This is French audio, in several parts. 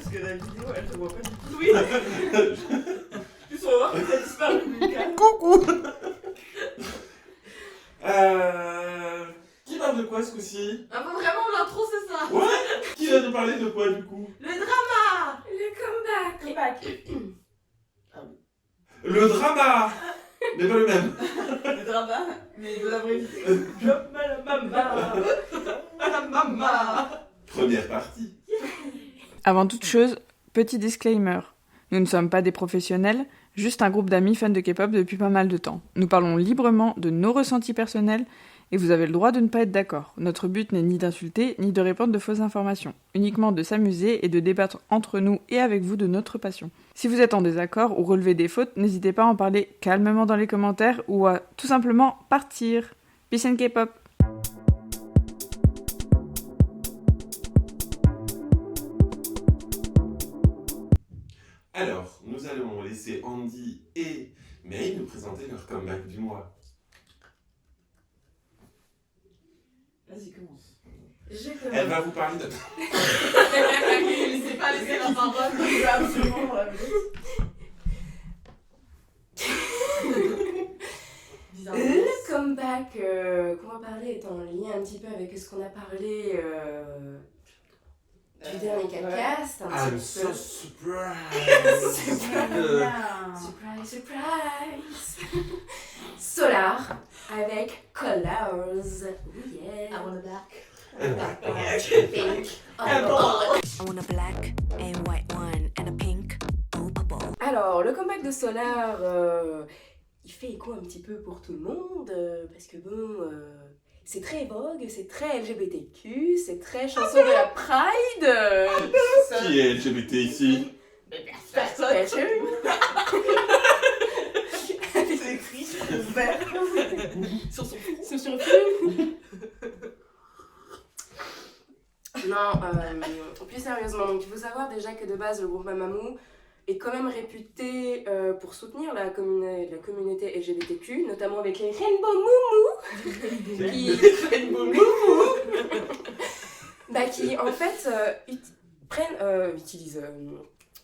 parce que la vidéo, elle te voit pas du tout. Oui. Plus on va voir que t'as disparu, Lucas. Coucou. Qui parle de quoi ce coup-ci? Ah bon, vraiment, l'intro, c'est ça. Ouais. Qui va nous parler de quoi du coup? Le drama. Le comeback. Le drama. Mais pas le même. Le drama, mais de la vraie vie. Drop la mama. La mama. Première partie. Avant toute chose, petit disclaimer. Nous ne sommes pas des professionnels, juste un groupe d'amis fans de K-pop depuis pas mal de temps. Nous parlons librement de nos ressentis personnels et vous avez le droit de ne pas être d'accord. Notre but n'est ni d'insulter, ni de répandre de fausses informations, uniquement de s'amuser et de débattre entre nous et avec vous de notre passion. Si vous êtes en désaccord ou relevez des fautes, n'hésitez pas à en parler calmement dans les commentaires ou à tout simplement partir. Peace and K-pop! Alors, nous allons laisser Andy et May nous présenter leur comeback du mois. Vas-y, commence. Elle va vous parler de... Laissez pas laisser la parole, je veux absolument. Le comeback qu'on va parler est en lien un petit peu avec ce qu'on a parlé du dernier podcast. I'm so surprised. Surprise, surprise. Solar avec Colors. Yeah. I want a black. Pink. I want a black and white one and a pink or purple. Alors, le comeback de Solar, il fait écho un petit peu pour tout le monde, parce que bon, c'est très vogue, c'est très LGBTQ, c'est très chanson de la Pride. Qui est LGBT ici? Personne. C'est écrit vert sur son front. C'est sur le film. Non, plus sérieusement, donc il faut savoir déjà que de base, le groupe Mamamoo est quand même réputé pour soutenir la communauté LGBTQ, notamment avec les Rainbow Moumou, qui en fait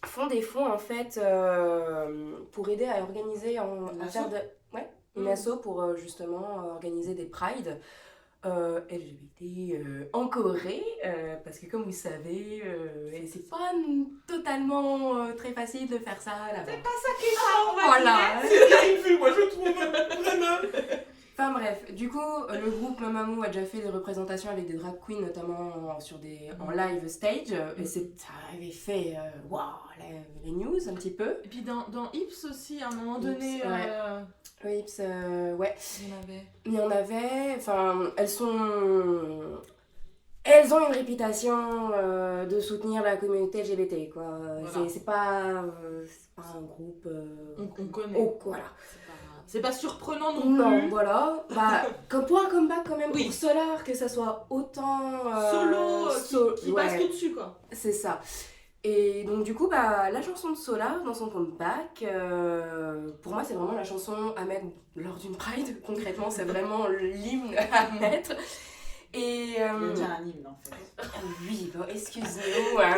font des fonds en fait pour aider à organiser une asso pour justement organiser des prides LGBT en Corée, parce que comme vous savez, c'est pas totalement très facile de faire ça là-bas. C'est pas ça qui est ça, on va Voilà. C'est bien vu, moi je trouve vraiment. Enfin bref, du coup, le groupe Mamamoo a déjà fait des représentations avec des drag queens, notamment sur en live stage, et ça avait fait les news un petit peu. Et puis dans Ips aussi, à un moment donné, Ips, ouais. Ips, ouais. il y en avait. Il y en avait, enfin, elles ont une réputation de soutenir la communauté LGBT, quoi. Voilà. C'est pas un groupe... On connaît. Voilà. C'est pas surprenant non Non, plus. voilà. Comme pour un comeback quand même, Oui. pour Solar, que ça soit autant... Solo, qui passe ouais, tout dessus, quoi. c'est ça. Et donc du coup, la chanson de Solar dans son comeback, pour moi c'est vraiment la chanson à mettre lors d'une Pride. Concrètement, c'est vraiment l'hymne à mettre. Et Il y a déjà un hymne en fait. oui, bon, excuse-nous. Hein.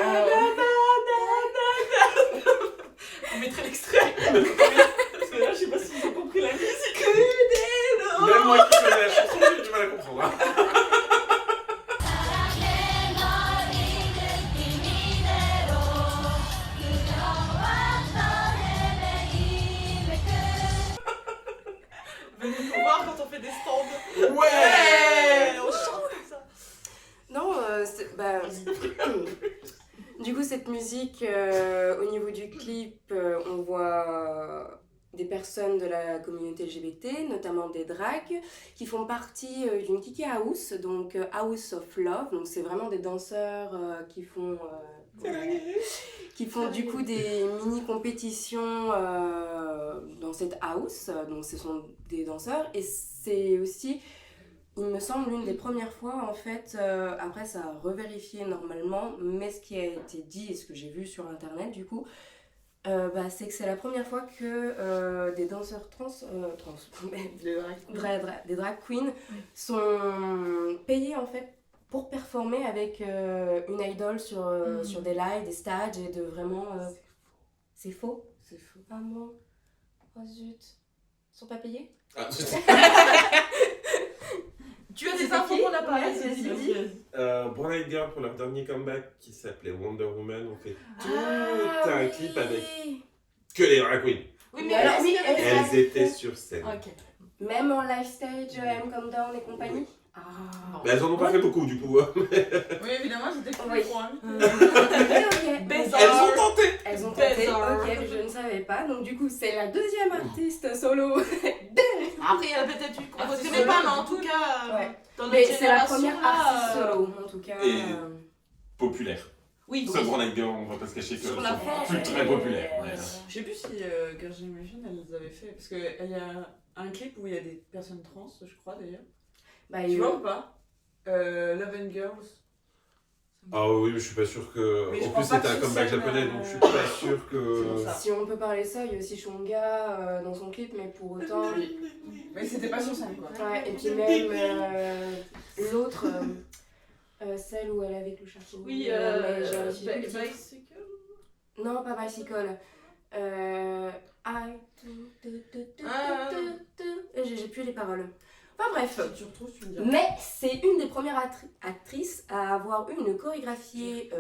On mettrait l'extrait. Parce que là, je sais pas si vous avez compris la musique. Même moi qui connais la chanson, j'ai du mal à comprendre. Hein. Venez nous voir quand on fait des stands. Ouais. On chante comme ça. Non, du coup, cette musique, au niveau du clip, on voit des personnes de la communauté LGBT, notamment des drags, qui font partie d'une Kiki House, donc House of Love. Donc c'est vraiment des danseurs qui font du coup des mini-compétitions dans cette house. Donc ce sont des danseurs et c'est aussi, il me semble, l'une des premières fois en fait, après ça a revérifié normalement, mais ce qui a été dit et ce que j'ai vu sur internet du coup, c'est que c'est la première fois que des danseurs des drag queens sont payés en fait pour performer avec une idole sur des lives, des stages et de vraiment... C'est faux. C'est faux. Ah bon. Oh zut. Ils sont pas payés? Ah, Tu as des C'est infos qui? qu'on n'a pas. Ouais, Vas-y, vas-y, vas-y. vas-y. Brown Eyed Girl, pour leur dernier comeback qui s'appelait Wonder Woman, ont fait tout Ah, un oui. clip avec que les drag queens. Oui, Mais alors, oui, est-ce qu'il y avait- Elles étaient sur scène. Ok. Même en live stage, M Come Down et compagnie. Ah. Mais elles en ont pas fait beaucoup du coup. Oui, évidemment, j'étais plus Oui. loin. Ok. Bizarre. Elles ont tenté. Elles ont tenté, Bizarre. ok, je ne savais pas. Donc du coup, c'est la deuxième artiste solo. Après, il y a peut-être une qu'on ne Artiste connaît pas, solo. mais en tout cas, Ouais. dans Mais notre c'est la génération, première là, artiste solo, en tout cas. Et- Populaire. Oui, Ça, Brown Eyed Girl, on va pas se cacher que Sur elles la sont France, plus très populaires. ouais. Ouais. Je sais plus si Girl Generation elles avaient fait, parce qu'il y a un clip où il y a des personnes trans, je crois d'ailleurs. Bah, Tu vois ou pas Love and Girls. Ah oui, mais je suis pas sûr que. Mais je En crois plus, pas c'était un que comeback sur scène, japonais, donc je suis pas sûr que. C'est pour ça. si on peut parler de ça, il y a aussi Shunga dans son clip, mais pour autant. Mais c'était pas sur scène quoi. Ouais, et puis même l'autre, celle où elle est avec le chapeau. Oui, mais je sais plus le titre. Bicycle. Non, pas Bicycle. J'ai plus les paroles. Enfin bref. Si tu retrouves, tu me diras. Mais c'est une des premières actrices à avoir eu une chorégraphie,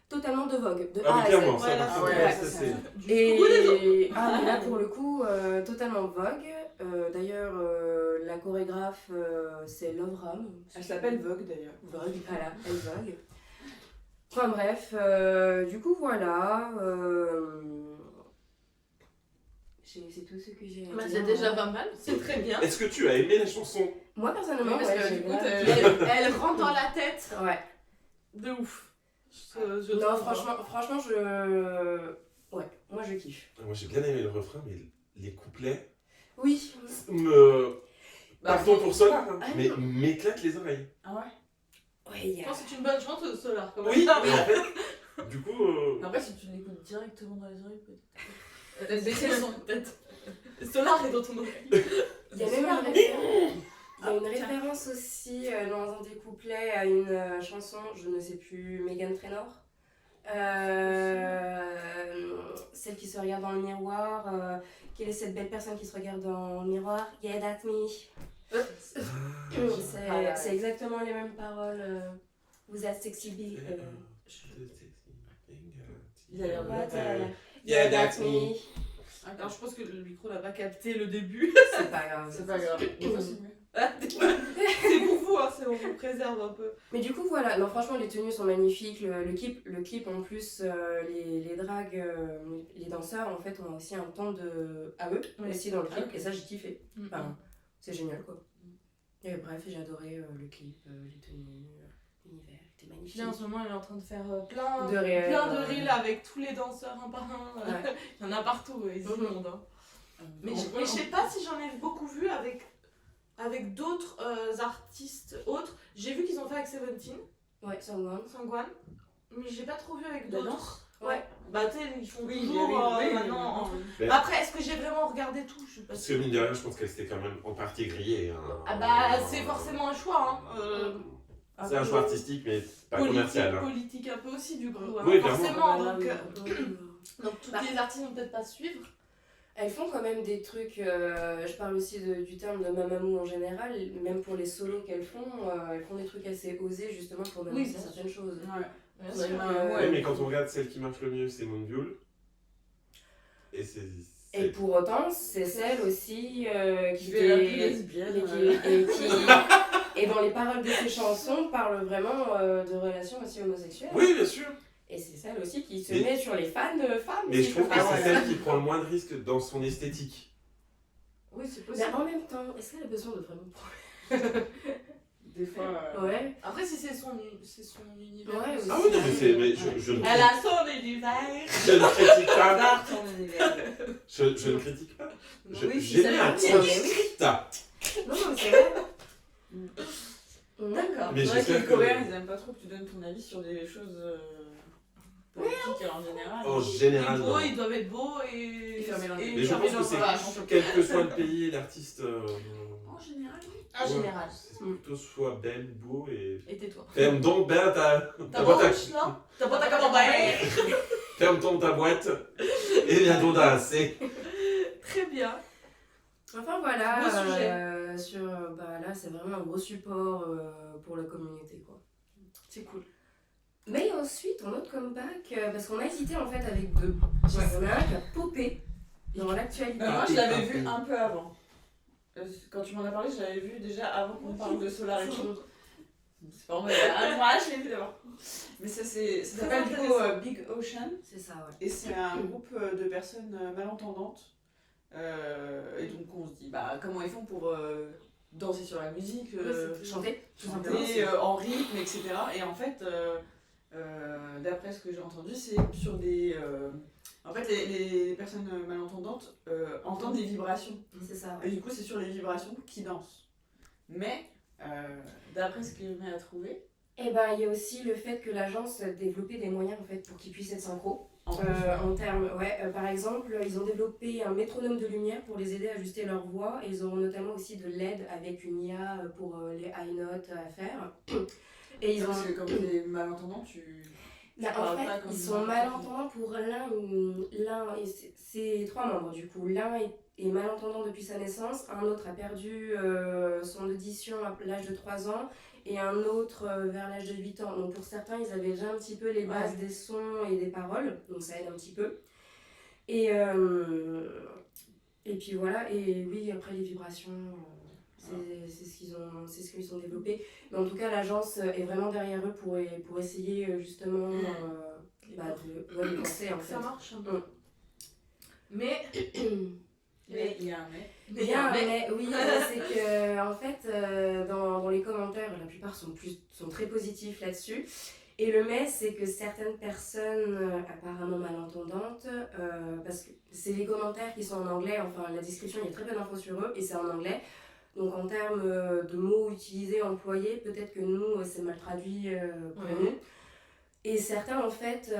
totalement de Vogue, de Ah, A mais à Z. clairement, ça, Voilà, par contre, ouais, ouais, ça, ça, ça. c'est. Et ah, mais là pour le coup, totalement Vogue. D'ailleurs, la chorégraphe, c'est Love Ram. Elle s'appelle Vogue d'ailleurs. Vogue, voilà, elle Vogue. Enfin bref, du coup voilà. C'est tout ce que j'ai à Bah, dire. c'est déjà pas mal, c'est très bien. Est-ce que tu as aimé la chanson? Moi personnellement, Oui, parce ouais, que j'ai du coup, bien- elle rentre dans la tête Ouais. de ouf. Non, franchement, ouais, moi je kiffe. Moi, j'ai bien aimé le refrain, mais les couplets Oui. me. Bah, Pardon pour Solar, hein, Ah, mais non. m'éclate les oreilles. Ah ouais. Ouais, il y Je a... pense que c'est une bonne chanteuse, Solar. Quand même. Oui, mais en fait, du coup. Après, si tu l'écoutes directement dans les oreilles, peut-être. Peut-être baisser le son, peut-être. Solar est dans ton oreille. Il y a même une référence. Il y a une référence aussi dans un des couplets à une chanson, je ne sais plus, Meghan Trainor. Celle qui se regarde dans le miroir. Quelle est cette belle personne qui se regarde dans le miroir? Yeah, that's me. C'est exactement les mêmes paroles. Vous êtes sexy big. Il a l'air de What, Yeah, that's me. Alors, je pense que le micro n'a pas capté le début. C'est pas grave. C'est pas grave. Des fois, c'est mieux. C'est pour vous, hein, on vous préserve un peu. Mais du coup, voilà, non, franchement, les tenues sont magnifiques. Le clip en plus, les dragues, les danseurs, en fait, ont aussi un ton à eux, Oui. aussi dans le clip, Ok. et ça, j'ai kiffé. Mm. Enfin, c'est génial, quoi. Et bref, j'ai adoré le clip, les tenues, l'univers, c'était magnifique. Puis là, en ce moment, elle est en train de faire plein De réels, plein de reels avec tous les danseurs un par un. Ouais. Il y en a partout, ils Mhm. inondent. Hein. Mais je sais pas si j'en ai beaucoup vu avec d'autres artistes autres. J'ai vu qu'ils ont fait avec Seventeen, Ouais, Sangwon. Sangwan, mais j'ai pas trop vu avec La d'autres. danse Ouais, bah tu sais, ils font Oui, toujours oui, maintenant. oui. Mais- Après, est-ce que j'ai vraiment regardé tout? Je sais pas. Parce que mine de rien, je pense qu'elle s'était quand même en partie grillée. Hein. Ah bah, c'est forcément un choix. Hein. C'est un choix artistique, mais pas commercial. Hein. Politique un peu aussi, du coup. Hein. Oui, clairement. Forcément, Bah, donc, oui. donc toutes Bah. les artistes vont peut-être pas suivre. Elles font quand même des trucs, je parle aussi du terme de Mamamoo en général, même pour les solos qu'elles font des trucs assez osés justement pour dénoncer bien certaines choses. Ouais. Bien Ouais, sûr. ouais. Oui, mais quand on regarde celle qui marche le mieux, c'est Moonbyul. Et c'est. Et pour autant, c'est celle aussi qui Je vais l'appeler est- lesbienne. et dont les paroles de ses chansons parlent vraiment de relations aussi homosexuelles. Oui, bien sûr. Et c'est celle aussi qui se Mais- met sur les fans de femmes. Mais je trouve que Ah c'est ouais. celle qui prend le moins de risques dans son esthétique. Oui, c'est Mais possible. en même temps, est-ce qu'elle a besoin de vraiment Des fois. Ouais. Après, si c'est son univers. Ouais, aussi. aussi. Ah oui, non, mais je ne Elle a son univers. je ne critique pas. Par ton univers. Je ne critique pas. Oui, J'ai c'est mis la un première. petit scripta. Non, non, mais c'est vrai. D'accord. Mais C'est vrai que j'espère les que- Coréens, ils aiment pas trop que tu donnes ton avis sur des choses. politique en général. En général, Les non. beaux, ils doivent être beaux et fermer leur gueule. Mais je pense que c'est, quel que soit le pays et l'artiste, En général, oui. En général. c'est plutôt soit belle, beau et... Et tais-toi. Ferme donc bien ta Ta boîte à... bouche, non? Ta boîte à camembert. Ferme donc ta boîte et viens donc danser. Très bien. Enfin voilà, Beau sujet. Là c'est vraiment un gros support pour la communauté quoi. C'est cool. Mais ensuite, en autre comeback, parce qu'on a hésité en fait avec deux. On a un qui a popé dans l'actualité. Moi, je l'avais vu un peu avant. Quand tu m'en as parlé, je l'avais vu déjà avant qu'on parle de Solar et tout. C'est pas en mode, moi, je l'ai vu d'abord. Mais ça s'appelle du coup Big Ocean. C'est ça, ouais. Et c'est un groupe de personnes malentendantes. Et donc on se dit, bah comment ils font pour danser sur la musique, Chanter. chanter en rythme, etc. Et en fait, d'après ce que j'ai entendu, c'est sur des... en fait, les personnes malentendantes entendent des vibrations. C'est ça, Et ouais. du coup, c'est sur les vibrations qu'ils dansent. Mais, d'après ce que j'ai à trouver, Et ben il y a aussi le fait que l'agence a développé des moyens en fait pour qu'ils puissent être synchro. En termes, par exemple, ils ont développé un métronome de lumière pour les aider à ajuster leur voix. Et ils auront notamment aussi de l'aide avec une IA pour les high notes à faire. Et ils ont... Parce que comme t'es malentendant, Bah, en fait, ils sont malentendants pour l'un c'est 3 membres du coup. L'un est malentendant depuis sa naissance, un autre a perdu son audition à l'âge de 3 ans et un autre vers l'âge de 8 ans. Donc pour certains, ils avaient déjà un petit peu les bases des sons et des paroles, donc ça aide un petit peu. Et puis voilà, et oui, après les vibrations, c'est ce qu'ils ont développé. Mais en tout cas, l'agence est vraiment derrière eux pour essayer justement de penser en fait. Ça marche un peu. Mais Mais il y a un mais. Il y a un mais, oui, c'est que en fait, dans les commentaires, la plupart sont très positifs là-dessus. Et le mais, c'est que certaines personnes apparemment malentendantes, parce que c'est les commentaires qui sont en anglais, enfin la description, il y a très peu d'infos sur eux et c'est en anglais. Donc en termes de mots utilisés, employés, peut-être que nous, c'est mal traduit pour nous. Et certains, en fait,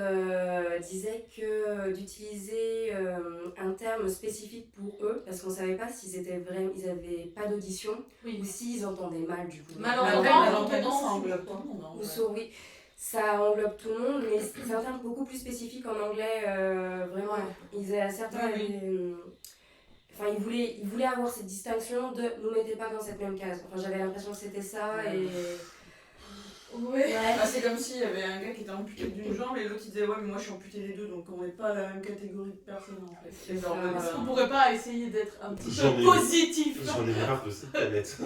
disaient que d'utiliser un terme spécifique pour eux, parce qu'on ne savait pas s'ils étaient ils n'avaient pas d'audition, ou s'ils entendaient mal, du coup. Malentendant, ça englobe tout le monde. Ou sourd, oui. Ça englobe tout le monde, mais c'est un terme beaucoup plus spécifique en anglais, vraiment. Certains Enfin, ils voulaient avoir cette distinction de nous mettez pas dans cette même case. Enfin, j'avais l'impression que c'était ça et... ouais. Bah, c'est comme s'il y avait un gars qui était amputé d'une jambe et l'autre il disait ouais mais moi je suis amputé des deux donc on n'est pas la même catégorie de personnes en fait. Et genre, Est-ce qu'on pourrait pas essayer d'être un petit J'en peu ai- positif? J'en ai marre de cette planète.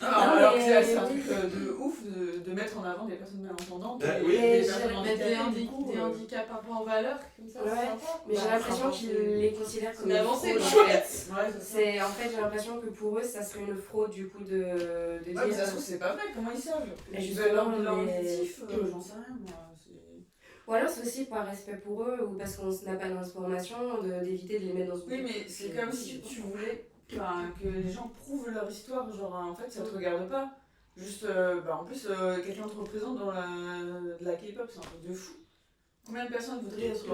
alors que mais- c'est un truc de ouf de mettre en avant des personnes malentendantes Ah, et oui. des Mais personnes Mettre des, handicapées, du coup, des handicaps un peu en valeur, comme ça, Ouais. c'est sympa. Mais j'ai l'impression qu'ils les considèrent comme Mais une avancez, fraude, en chouette. fait. Ouais, c'est ça. En fait, j'ai l'impression que pour eux, ça serait une fraude, du coup, de Ouais, mais dire... ça se trouve, c'est pas vrai, comment ils savent? Mais Ils justement, veulent leur mais- auditif, j'en sais rien moi. Ou alors c'est aussi par respect pour eux, ou parce qu'on n'a pas d'information, d'éviter de les mettre dans ce Oui, mais c'est comme si tu voulais que les gens prouvent leur histoire, genre en fait ça te regarde pas. Juste, en plus, quelqu'un te représente dans de la K-pop, c'est un truc de fou. Combien de personnes voudraient être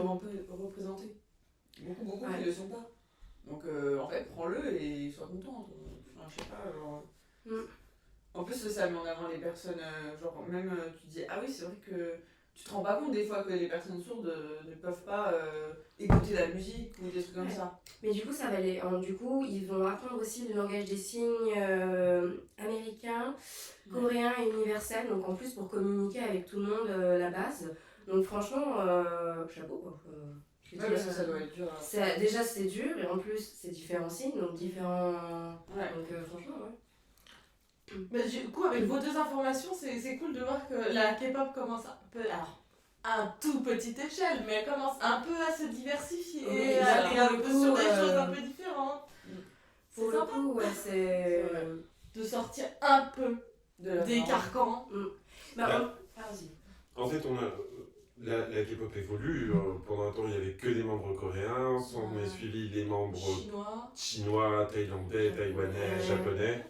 représentées? Beaucoup qui ne le sont pas. Donc en fait, prends-le et sois content. Enfin, je sais pas, genre. En plus, ça met en avant les personnes, genre même tu te dis, ah oui, c'est vrai que tu te rends pas compte des fois que les personnes sourdes ne peuvent pas écouter la musique ou des trucs comme ça. Mais du coup, du coup, ils vont apprendre aussi le langage des signes américain, coréen et universel, donc en plus pour communiquer avec tout le monde la base. Donc franchement, chapeau quoi. Je veux Ouais, dire, parce que ça doit être dur. déjà c'est dur et en plus c'est différents signes, donc différents... Ouais. Donc franchement, ouais. Mais du coup, avec vos deux informations, c'est cool de voir que la K-pop commence alors, à un tout petite échelle, mais elle commence un peu à se diversifier, Oui, à aller pour un le peu coup, sur des choses un peu différentes. C'est Pour le sympa coup, ouais, c'est... de sortir un peu des carcans. Vas-y. En fait, la K-pop évolue. Pendant un temps, il n'y avait que des membres coréens. On a suivi les membres chinois, thaïlandais, taïwanais, japonais.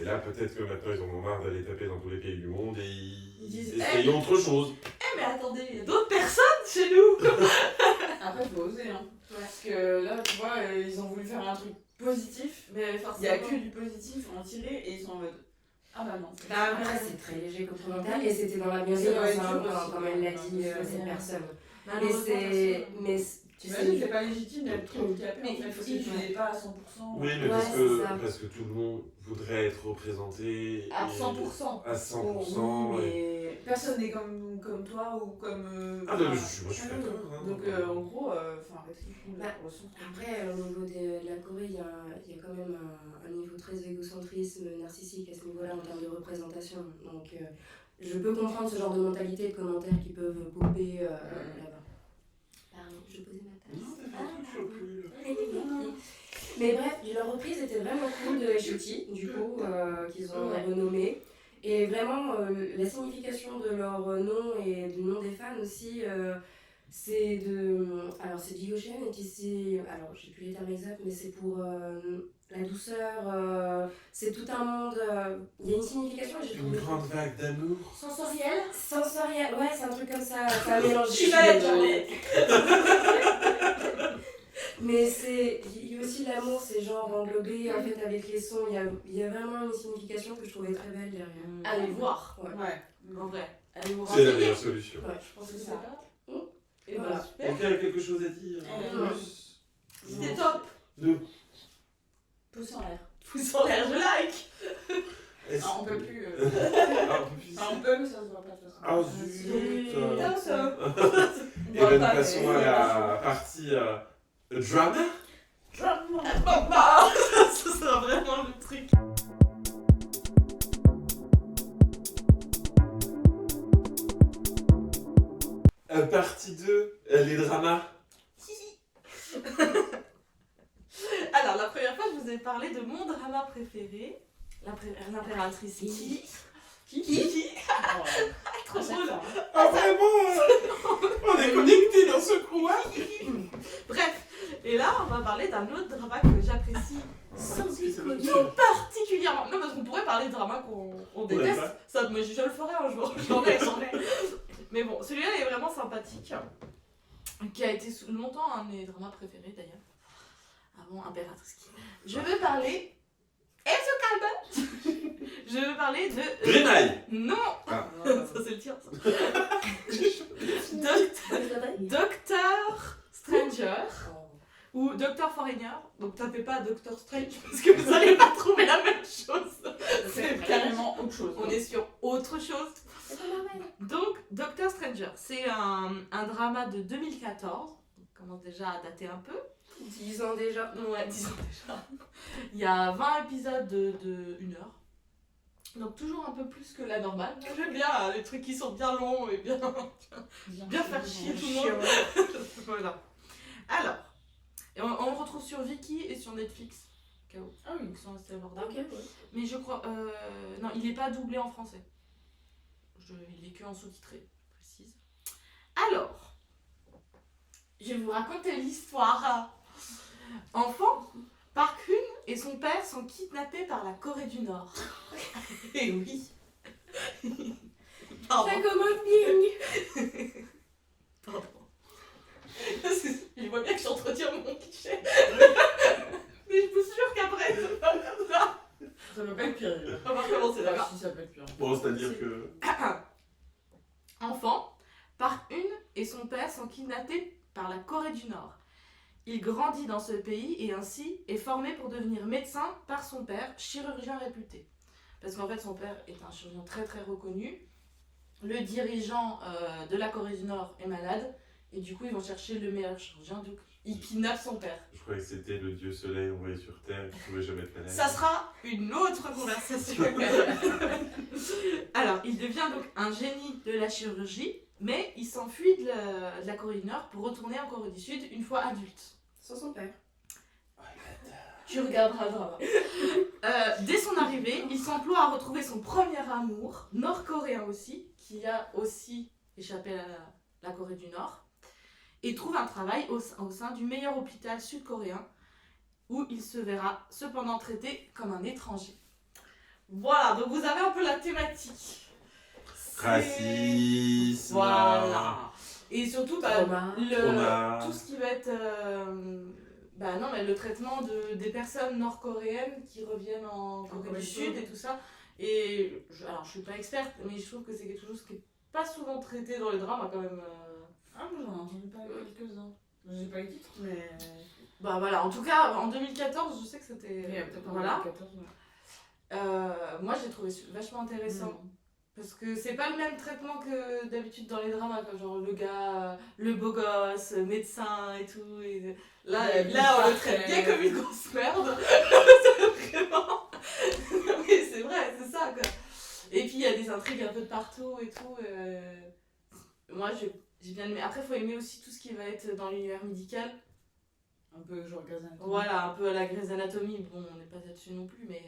Et là, peut-être que maintenant, ils en ont marre d'aller taper dans tous les pays du monde et ils disent, essayent autre chose. Mais attendez, il y a d'autres personnes chez nous. Après, il faut oser, hein. Ouais. Parce que là, tu vois, ils ont voulu faire un truc positif. Mais Il forcément. n'y a que du positif à en tirer et ils sont en mode ah bah non. Bah après, c'est très léger comme commentaire et c'était dans la bienveillance, Ouais, hein, dur aussi, comme elle l'a ouais, dit, ouais, cette ouais. personne. Mais Malheureusement, c'est. Mais tu T'imagines, sais. c'est pas légitime d'être trop handicapé Mais en fait, parce que il- tu n'es pas à 100%. Oui, mais Ouais, c'est ça. parce que tout le monde voudrait être représenté. À et- 100%. À 100%. Oui, et- mais personne n'est comme toi ou comme. Ah, non, moi je suis Ah, oui. d'accord. Hein. Donc en gros, enfin arrêtez de Bah, le ressent. Après, au niveau de la Corée, il y a quand même un niveau très égocentrisme narcissique à ce niveau-là en termes de représentation. Donc, je peux comprendre ce genre de mentalité et de commentaires qui peuvent popper là-bas. Pardon, je posais ma tasse. Non, t'as fait un truc, je suis plus. Mais bref, leur reprise était vraiment cool de H.O.T, du coup, qu'ils ont renommé. Et vraiment, la signification de leur nom et du nom des fans aussi, c'est de. Alors, c'est Jigochen et puis c'est. Alors, j'ai plus les termes exacts, mais c'est pour la douceur. C'est tout un monde. Il y a une signification et j'ai Une trouvé. grande vague d'amour. Sensoriel. Sensoriel, ouais, c'est un truc comme ça. C'est un mélange. Tu vas être jolie. Mais c'est, il y a aussi l'amour, c'est genre englobé en fait avec les sons, il y a vraiment une signification que je trouvais très belle derrière. Allez voir. Ouais. Ouais. En vrai. Allez vous C'est la renseigner. meilleure solution. Ouais, je pense que C'est c'est ça. ça. Et Voilà. voilà. Super. Quelqu'un a quelque chose à dire plus C'était top. Nous. Pouce en l'air. Pouce en l'air, je like. Est-ce- Ah, on peut plus. Ah, on peut plus. Enfin, on peut, mais ça se voit pas de toute façon. Ah, zut. Et voit ben, nous pas, passons mais- à la partie drama. Bah, ça sera vraiment le truc. Partie 2, les dramas. Alors, la première fois, je vous ai parlé de mon drama préféré. L'impératrice qui Trop drôle. Ah, vraiment On est connectés dans ce coin. Bref, et là, on va parler d'un autre drama que j'apprécie tout particulièrement. Non, parce qu'on pourrait parler de drama qu'on déteste. pas. Ça, mais je le ferai un jour. J'en ai. Mais bon, celui-là est vraiment sympathique. Qui a été longtemps un de mes dramas préférés d'ailleurs. Avant Impératrice qui. Je veux parler. Je veux parler de. Grenaille. Non. Ah. Ça c'est le tien. Ça. Docteur Stranger ou Docteur Foreigner. Donc tapez pas Doctor Strange parce que vous allez pas trouver la même chose. C'est carrément autre chose. On est sur autre chose. Donc Doctor Stranger, c'est un drama de 2014. On commence déjà à dater un peu. 10 ans déjà. Ouais, 10 ans déjà. Il y a 20 épisodes de 1 heure. Donc toujours un peu plus que la normale. Moi, j'aime bien les trucs qui sont bien longs et bien faire chier tout le monde. Voilà. Alors, et on le retrouve sur Viki et sur Netflix. KO. Ah oui. Qui sont assez abordables. Ok, ouais. Mais je crois... non, il n'est pas doublé en français. Il est que en sous-titré, je précise. Alors, je vais vous raconter l'histoire. Enfant, Park Hyun et son père sont kidnappés par la Corée du Nord. Et oui. Pardon. La commode Pardon. Je vois bien que j'entretiens mon cliché. Mais je vous jure qu'après, ça va comme ça. Ça peut pas être pire. On va recommencer, d'accord. Si, ça peut être pire. Bon, c'est-à-dire que. Enfant, Park Hyun et son père sont kidnappés par la Corée du Nord. Il grandit dans ce pays et ainsi est formé pour devenir médecin par son père, chirurgien réputé. Parce qu'en fait, son père est un chirurgien très très reconnu. Le dirigeant de la Corée du Nord est malade et du coup, ils vont chercher le meilleur chirurgien. Donc, ils kidnappent son père. Je croyais que c'était le dieu soleil envoyé sur Terre qui pouvait jamais être malade. Ça sera une autre conversation. Alors, il devient donc un génie de la chirurgie, mais il s'enfuit de la Corée du Nord pour retourner en Corée du Sud une fois adulte. Sans son père. Tu regarderas le drama. Dès son arrivée, il s'emploie à retrouver son premier amour, nord-coréen aussi, qui a aussi échappé à la Corée du Nord, et trouve un travail au sein du meilleur hôpital sud-coréen, où il se verra cependant traité comme un étranger. Voilà, donc vous avez un peu la thématique. Racisme. Voilà. Et surtout, Trauma. tout ce qui va être... non, mais le traitement des personnes nord-coréennes qui reviennent en Corée du Sud et tout ça. Et alors, je suis pas experte, mais je trouve que c'est quelque chose qui est pas souvent traité dans les drames, quand même. Ah, moi j'en ai entendu parler quelques-uns. J'ai pas les titres, mais. Bah voilà, en tout cas, en 2014, je sais que c'était... Voilà. Moi, j'ai trouvé vachement intéressant. Parce que c'est pas le même traitement que d'habitude dans les dramas, quoi. Genre le gars, le beau gosse, médecin et tout. Et là, on le traite bien comme une grosse merde. Vraiment. Mais c'est vrai, c'est ça, quoi. Et puis il y a des intrigues un peu de partout et tout. Moi, j'ai bien aimé. Après, il faut aimer aussi tout ce qui va être dans l'univers médical. Un peu genre Grey's Anatomy. Voilà, un peu à la Grey's Anatomy. Bon, on n'est pas là-dessus non plus, mais...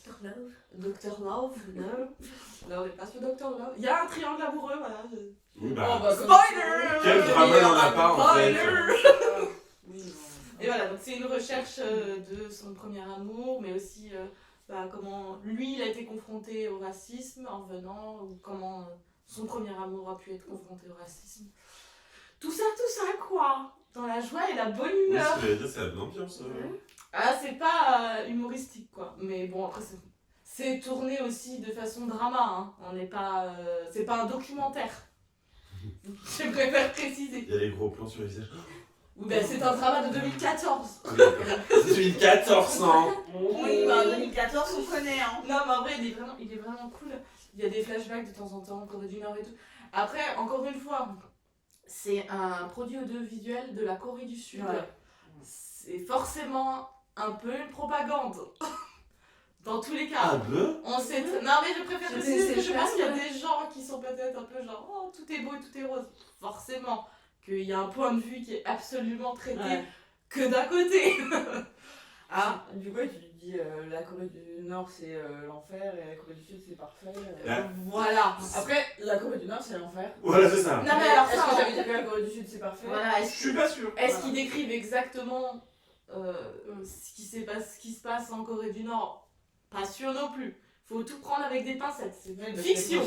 Dr Love. Dr Love, non. Là, on n'est pas sur Dr Love. Il y a un triangle amoureux, voilà. Oui, Spoiler! Quel drama n'en a pas, en fait? Et voilà, donc c'est une recherche de son premier amour, mais aussi comment lui, il a été confronté au racisme en venant, ou comment son premier amour a pu être confronté au racisme. Tout ça, quoi? Dans la joie et la bonne humeur. Oui, c'est la bonne ambiance. Ah, c'est pas humoristique, quoi. Mais bon, après, c'est tourné aussi de façon drama, hein. On n'est pas... c'est pas un documentaire. Je préfère préciser. Il y a les gros plans sur les visages. Oui, ben c'est un drama de 2014. 2014, non? Oui, bah en 2014, on connaît, hein. Non, mais en vrai, il est vraiment cool. Il y a des flashbacks de temps en temps, en Corée du Nord et tout. Après, encore une fois, c'est un produit audiovisuel de la Corée du Sud. Ouais. C'est forcément un peu une propagande. Dans tous les cas. Ah ben? On sait. Non, mais je préfère préciser que je pense qu'il y a des gens qui sont peut-être un peu genre, oh, tout est beau et tout est rose. Forcément, qu'il y a un point de vue qui est absolument traité que d'un côté. Ah, du coup, tu dis la Corée du Nord c'est l'enfer et la Corée du Sud c'est parfait. Voilà. Après, la Corée du Nord c'est l'enfer. Voilà, c'est ça. Non, mais alors Est-ce ça. que ça veut dire que la Corée du Sud c'est parfait? Voilà, Je suis pas sûr. est-ce qu'ils décrivent exactement ce qui se passe en Corée du Nord? Pas sûr non plus. Faut tout prendre avec des pincettes. C'est Ouais, fiction.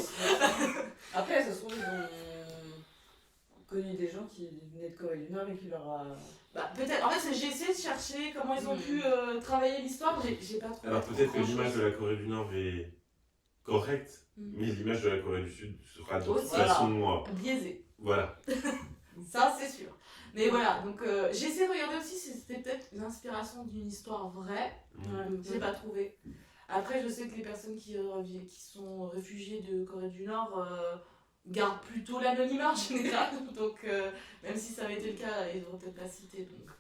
Après, ça se trouve, ils ont connu des gens qui venaient de Corée du Nord et qui leur a. Bah, peut-être. En fait, j'ai essayé de chercher comment ils ont pu travailler l'histoire. J'ai pas trouvé. Alors peut-être que l'image de la Corée du Nord est correcte, mais l'image de la Corée du Sud sera de toute Aussi. façon... Biaisé. Voilà. Ça, c'est sûr. Mais voilà, donc j'ai essayé de regarder aussi si c'était peut-être l'inspiration d'une histoire vraie. J'ai pas trouvé. Après, je sais que les personnes qui sont réfugiées de Corée du Nord gardent plutôt l'anonymat en général. Donc, même si ça avait été le cas, ils n'auraient peut-être pas cité. Donc,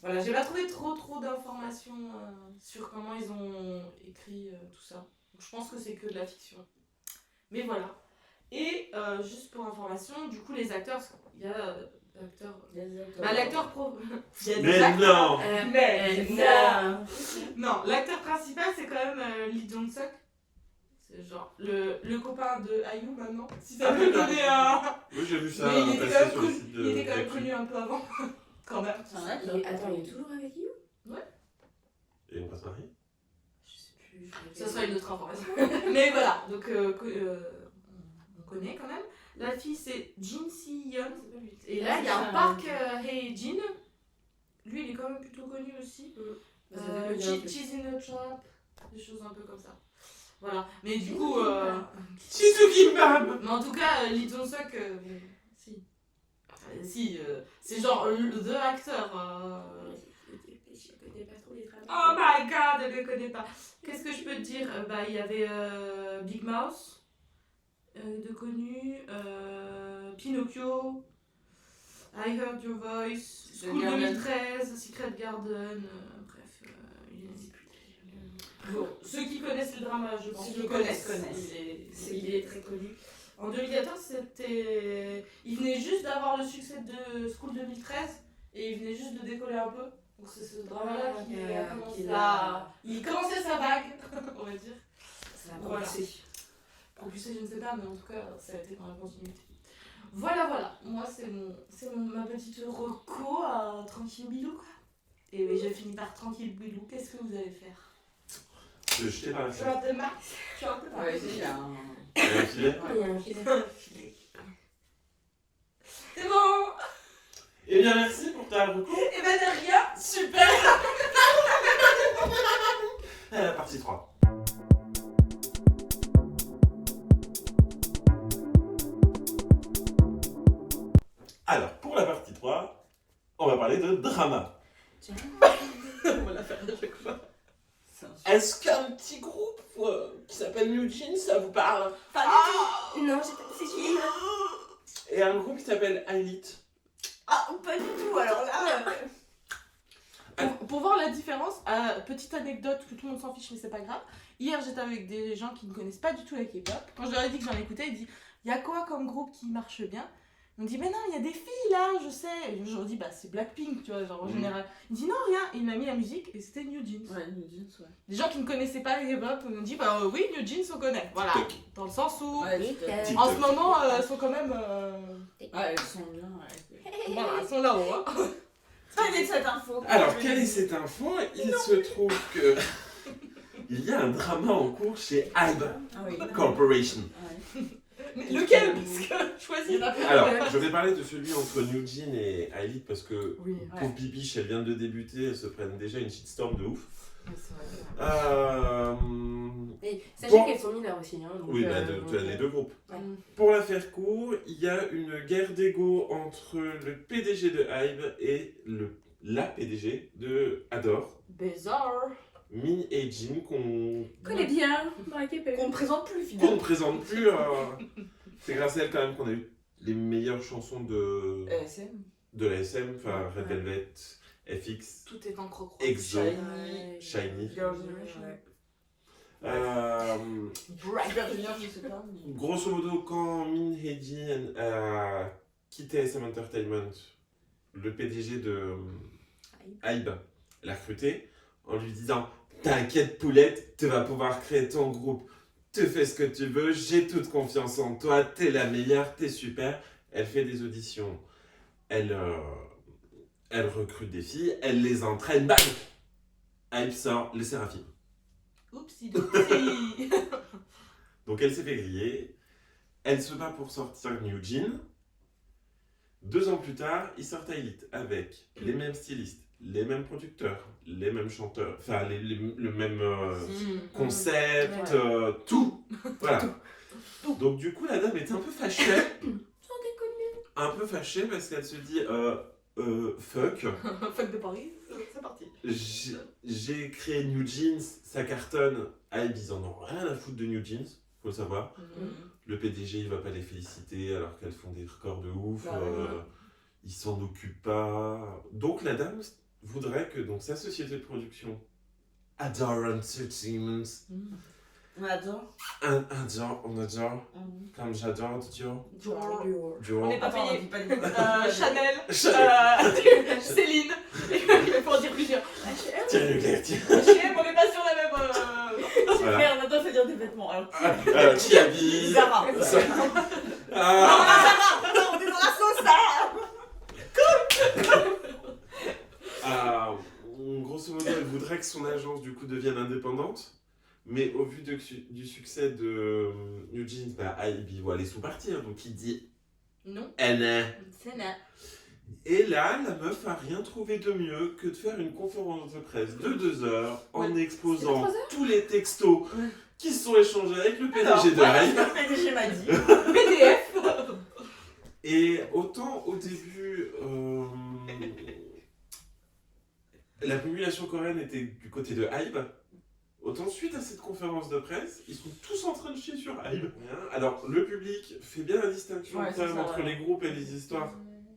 voilà, j'ai pas trouvé trop d'informations sur comment ils ont écrit tout ça. Donc, je pense que c'est que de la fiction. Mais voilà. Et juste pour information, du coup, les acteurs, il y a l'acteur pro. Mais non! Non, l'acteur principal c'est quand même Lee Jong-suk. C'est genre le copain de IU maintenant. Si ça peut donner un. Oui, j'ai vu ça Mais il était passer quand sur le site de... il était quand même connu un peu avant. Quand même. Attends, il est toujours avec You? Et on va se marier? Je sais plus. Ça sera une autre information. Mais voilà, donc on connaît quand même. La fille c'est Jin Si-yeon. Et là il y a Park Hae-jin. Lui il est quand même plutôt connu aussi. Cheese in a Trap. Des choses un peu comme ça. Voilà. Mais du coup. Shizuki Bam! Mais en tout cas, Lee Jong-suk, si, c'est genre the acteur. Je connais pas trop les drames. Oh my god, elle ne connaît pas. Qu'est-ce que je peux te dire? Il y avait Big Mouth, de connu, Pinocchio, I Heard Your Voice, School 2013, Secret Garden, bref, il y en a plus. Bon, ceux qui connaissent le drama, je pense qu'ils le connaissent. Il est très connu. En 2014, il venait juste d'avoir le succès de School 2013 et il venait juste de décoller un peu. Donc c'est ce drama-là il commençait sa vague, on va dire. Ça a propulsé. Propulsé, je ne sais pas, mais en tout cas, ça a été dans la continuité. Voilà. Moi, c'est ma petite reco à tranquille bilou, quoi. Et oui, je finis par tranquille bilou. Qu'est-ce que vous allez faire? Je jeter par la Tu fenêtre. as de max. Tu as un peu Ouais, il y a un. Il y a un filet? Il y a un filet. Eh bien, merci pour ta recours. Et ben de rien, super. Partie 3. Alors, pour la partie 3, on va parler de drama. On va la faire à chaque fois. Est-ce qu'un petit groupe qui s'appelle New Jeans, ça vous parle? Non, c'est qui? Et un groupe qui s'appelle Elite? Ah, pas du tout, alors là... Pour voir la différence, petite anecdote que tout le monde s'en fiche mais c'est pas grave. Hier j'étais avec des gens qui ne connaissent pas du tout la K-pop. Quand je leur ai dit que j'en écoutais, ils disent il y a quoi comme groupe qui marche bien? Ils m'ont dit mais non, il y a des filles là, je sais. Et je leur dis bah c'est Blackpink, tu vois, genre en général. Il dit non, rien. Et il m'a mis la musique et c'était New Jeans. Ouais, New Jeans, ouais. Des gens qui ne connaissaient pas la K-pop m'ont dit bah oui, New Jeans on connaît. Voilà. TikTok. Dans le sens où Ouais, TikTok. en ce moment elles sont quand même. Ah, elles sont bien, ouais. Voilà, elles sont là-haut. Hein. Quelle est cette info? Alors, quelle est cette info? Il se trouve que il y a un drama en cours chez Hybe Ah oui. Corporation. Ouais. Mais lequel? Parce que choisis. Alors, je vais parler de celui entre New Jeans et Elite parce que Oui, pauvre Bibiche, elle vient de débuter, elle se prenne déjà une shitstorm de ouf. c'est vrai. Et sachez Bon. qu'elles sont mineures aussi. Hein, donc, Oui, bah, donc, tu as les deux groupes. Ouais. Pour la faire court, il y a une guerre d'ego entre le PDG de Hybe et la PDG de Adore, Bizarre. Min Hye-jin, qu'on connais bien dans la K-pop. Qu'on ne présente plus qu'on finalement. ne présente plus. C'est grâce à elle quand même qu'on a eu les meilleures chansons de SM. la SM, enfin Red Velvet, FX, Tout est en croc. EXO, Ouais. Shiny. Girls' Generation. Bright. Junior, je sais pas. Mais... Grosso modo, quand Min Hye-jin a quitté SM Entertainment, le PDG de Hybe l'a recruté en lui disant « T'inquiète poulette, tu vas pouvoir créer ton groupe, tu fais ce que tu veux, j'ai toute confiance en toi, t'es la meilleure, t'es super. » Elle fait des auditions, elle recrute des filles, elle les entraîne, bam, Hybe sort les Séraphim. Oupsie doupsie. Donc elle s'est fait griller, elle se bat pour sortir New Jeans. 2 ans plus tard, ils sortent Elite avec les mêmes stylistes, les mêmes producteurs, les mêmes chanteurs, enfin le même concept, tout. Voilà. Donc du coup, la dame est un peu fâchée. Un peu fâchée parce qu'elle se dit fuck. Fuck de Paris, c'est parti. J'ai créé New Jeans, ça cartonne. Ah, ils en ont rien à foutre de New Jeans, faut le savoir. Le PDG, il va pas les féliciter alors qu'elles font des records de ouf. Bah ouais. Ils s'en occupent pas. Donc la dame voudrait que donc, sa société de production, Adore Entertainment, On adore. on adore, comme j'adore Dior. On n'est pas Attends, on payé. dit pas les Chanel, Céline, il faut en dire plusieurs. Tiens, Leclerc, tiens. H&M, on n'est pas sur la même... Voilà. Merde, attends, faut dire des vêtements. Alors, Qui habille Zara. Ah, On est dans la sauce là. grosso modo, elle voudrait que son agence du coup devienne indépendante, mais au vu du succès de New Jeans, bah Hybe il voit les sous-parties, hein, donc il dit Non, NA. c'est na. Et là, la meuf a rien trouvé de mieux que de faire une conférence de presse de 2 heures en exposant tous les textos qui sont échangés avec le PDG de Hybe. Le PDG m'a dit. PDF. Et autant au début, la population coréenne était du côté de Hybe, autant suite à cette conférence de presse, ils sont tous en train de chier sur Hybe. Alors le public fait bien la distinction Ouais, quand c'est même ça, entre ouais. les groupes et les histoires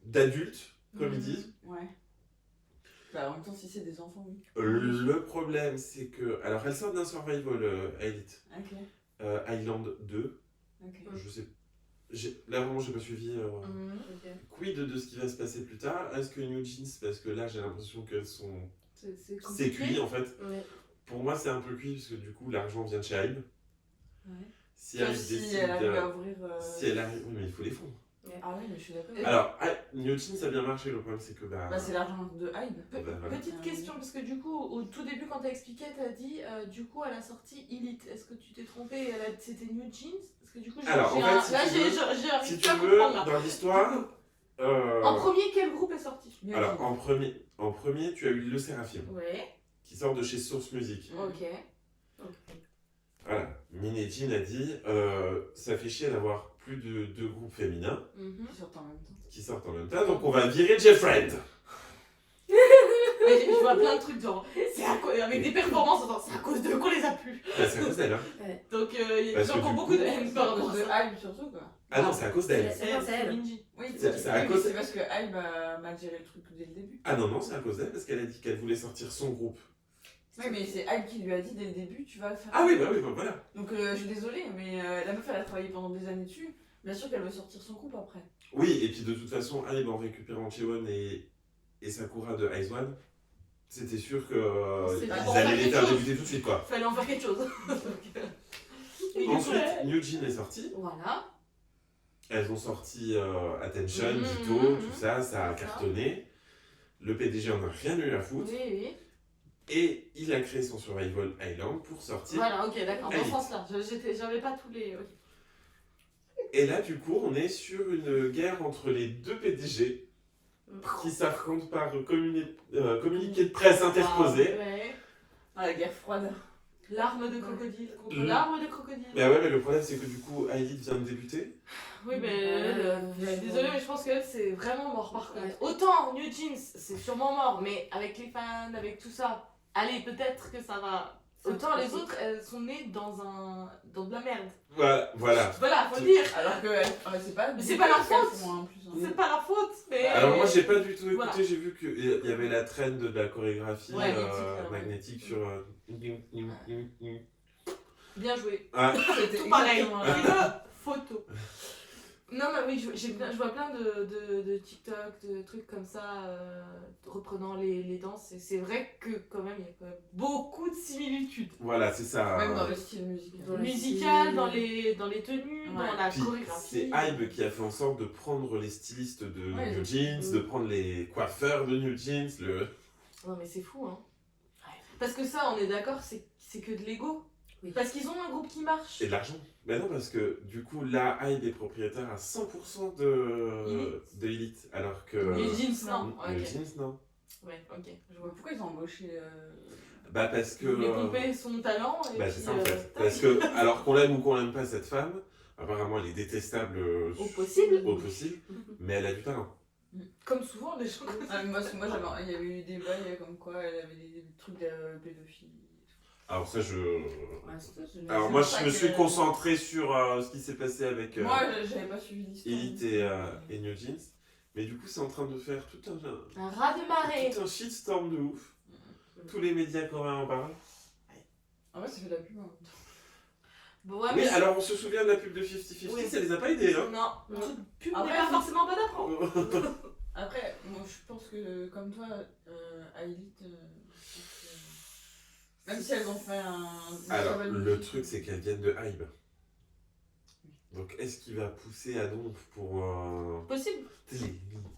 d'adultes, comme ils disent. Ouais. Bah, en même temps, si c'est des enfants, oui. Le problème, c'est que... Alors elle sort d'un survival Elite, Ok. Island 2, Ok. je sais... Là vraiment j'ai pas suivi quid de ce qui va se passer plus tard. Est-ce que New Jeans, parce que là j'ai l'impression qu'elles sont... C'est cuit en fait. Ouais. Pour moi c'est un peu cuit parce que du coup l'argent vient de chez Hybe. Ouais. Si Sauf Hybe si décide... elle arrive à ouvrir. Si elle arrive... Oui mais il faut les fonds. Ah oui, mais je suis d'accord. Alors New Jeans ça a bien marché, le problème c'est que Bah, c'est l'argent de Hybe. bah, voilà. Petite question, parce que du coup, au tout début, quand t'as expliqué, t'as dit, du coup, elle a sorti Elite. Est-ce que tu t'es trompé? C'était New Jeans? Parce que du coup, Alors, en fait, si tu veux, j'arrive Si pas tu à veux, comprendre là. dans l'histoire, En premier, quel groupe est sorti? Alors, en premier, tu as eu Le Séraphin, Ouais. qui sort de chez Source Music. Ok. Voilà. Min et Jin a dit ça fait chier d'avoir plus de 2 groupes féminins Qui sortent en même temps. qui sortent en même temps, donc on va virer Jeff Friend. Je vois plein de trucs genre, avec des performances, genre, c'est à cause d'eux qu'on les a plus. Bah, c'est à cause d'elle, hein. Donc il y a des Parce gens que qui ont du beaucoup coup- de haine par rapport à De ça. Hybe surtout quoi. Ah non, c'est à cause d'elle. C'est elle. Minji. Oui, C'est à oui, cause- c'est parce que Hybe a mal géré le truc dès le début. Ah non, c'est à cause d'elle, parce qu'elle a dit qu'elle voulait sortir son groupe. Oui, mais c'est Hybe qui lui a dit dès le début, tu vas le faire. Ah oui, bah voilà. Donc je suis désolée, mais la meuf elle a travaillé pendant des années dessus. Bien sûr qu'elle veut sortir son groupe après. Oui, et puis de toute façon, Hybe en récupérant Cheon et Sakura de Ice One, c'était sûr que C'est ils pour allaient faire les quelque faire chose. débuter tout de suite, quoi. Fallait en faire quelque chose. Et du coup, Ensuite, New Jeans est sorti. voilà. Elles ont sorti Attention, Mhm, Ditto, mhm. tout ça, ça a C'est ça. cartonné. Le PDG en a rien eu à foutre. Oui. Et il a créé son Survival Island pour sortir. Voilà, ok, d'accord, dans ce Elite. sens-là. J'avais pas tous les. Ok. Et là, du coup, on est sur une guerre entre les 2 PDG qui s'affrontent par communiqué de presse interposé. Ouais. Ah, la guerre froide. L'arme de crocodile contre Le- l'arme de crocodile. Mais ouais, mais le problème, c'est que du coup, Elite vient de débuter. Oui, mais je suis désolée, mais je pense que c'est vraiment mort par contre. Autant New Jeans, c'est sûrement mort, mais avec les fans, avec tout ça, allez, peut-être que ça va. Autant les autres, elles sont nées dans de la merde. Voilà. Voilà, faut le dire. Alors que c'est pas. Mais c'est pas leur qu'elles faute. font, hein, en plus, hein. C'est pas leur faute, mais. Alors moi, j'ai pas du tout écouté, Voilà. j'ai vu qu'il y avait la trend de la chorégraphie Ouais, magnétique, magnétique sur... Bien joué. Ah, C'était Tout pareil. exactement Une la- photo. Non, mais oui, je vois plein de TikTok, de trucs comme ça, reprenant les danses. Et c'est vrai que, quand même, il y a quand même beaucoup de similitudes. voilà, c'est ça. Même dans le style musical. Dans le Musicales, style. dans les tenues, Ouais. dans la Puis, chorégraphie. c'est Hybe qui a fait en sorte de prendre les stylistes de Ouais, New Jeans, de prendre les coiffeurs de New Jeans, Non, mais c'est fou, hein. Parce que ça, on est d'accord, c'est que de l'ego. Oui. Parce qu'ils ont un groupe qui marche. et de l'argent. Mais non, parce que du coup, là, Hybe est propriétaire à 100% de Elite, alors que... Les jeans, non. New Ok. Jeans, non. Ouais, ok. Je vois. Pourquoi ils ont embauché. Bah parce que... Ils voulaient pomper son talent. Et Bah puis, c'est ça en fait. Parce que, alors qu'on l'aime ou qu'on l'aime pas cette femme, apparemment elle est détestable Au possible. au possible, mais elle a du talent. Comme souvent, les gens. Moi il y avait eu des bails comme quoi elle avait des trucs de pédophilie. Alors ça je... Ouais, Alors c'est moi pour ça je me que- suis concentré sur ce qui s'est passé avec Moi j'avais pas suivi l'histoire. Elite et New Jeans, mais du coup c'est en train de faire tout Un ras de marée. un shitstorm de ouf. Tous les médias coréens en parlent. En vrai ça fait de la pub. Hein. Bon, ouais, Mais mais. alors on se souvient de la pub de 50-50, Oui. ça les a pas aidés hein. Non, toute pub Après, n'est pas forcément bonne à prendre. Après, moi je pense que comme toi, à Elite, même si elles ont fait un. Alors travail le magnifique. truc c'est qu'elles viennent de Hybe. Donc est-ce qu'il va pousser à Donf pour... Possible. Ouais,